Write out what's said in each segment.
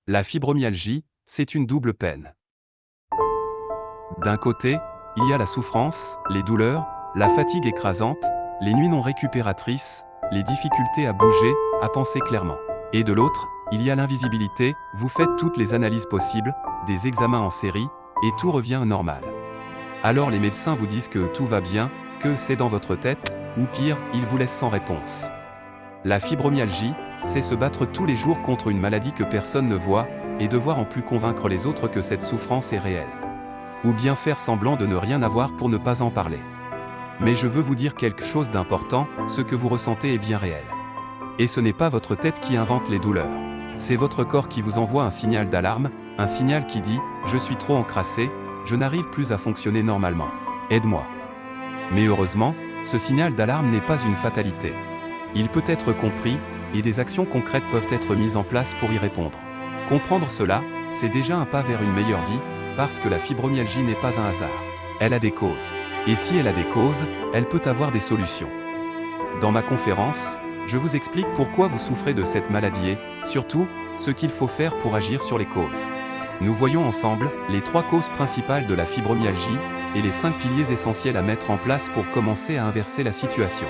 La fibromyalgie, c'est une double peine. D'un côté, il y a la souffrance, les douleurs, la fatigue écrasante, les nuits non récupératrices, les difficultés à bouger, à penser clairement. Et de l'autre, il y a l'invisibilité, vous faites toutes les analyses possibles, des examens en série, et tout revient normal. Alors les médecins vous disent que tout va bien, que c'est dans votre tête, ou pire, ils vous laissent sans réponse. La fibromyalgie, c'est se battre tous les jours contre une maladie que personne ne voit, et devoir en plus convaincre les autres que cette souffrance est réelle. Ou bien faire semblant de ne rien avoir pour ne pas en parler. Mais je veux vous dire quelque chose d'important, ce que vous ressentez est bien réel. Et ce n'est pas votre tête qui invente les douleurs. C'est votre corps qui vous envoie un signal d'alarme, un signal qui dit « Je suis trop encrassé, je n'arrive plus à fonctionner normalement. Aide-moi ». Mais heureusement, ce signal d'alarme n'est pas une fatalité. Il peut être compris, et des actions concrètes peuvent être mises en place pour y répondre. Comprendre cela, c'est déjà un pas vers une meilleure vie, parce que la fibromyalgie n'est pas un hasard. Elle a des causes. Et si elle a des causes, elle peut avoir des solutions. Dans ma conférence, je vous explique pourquoi vous souffrez de cette maladie et, surtout, ce qu'il faut faire pour agir sur les causes. Nous voyons ensemble les 3 causes principales de la fibromyalgie et les 5 piliers essentiels à mettre en place pour commencer à inverser la situation.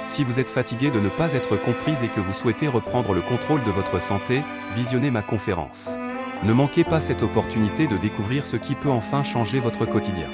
Si vous êtes fatigué de ne pas être comprise et que vous souhaitez reprendre le contrôle de votre santé, visionnez ma conférence. Ne manquez pas cette opportunité de découvrir ce qui peut enfin changer votre quotidien.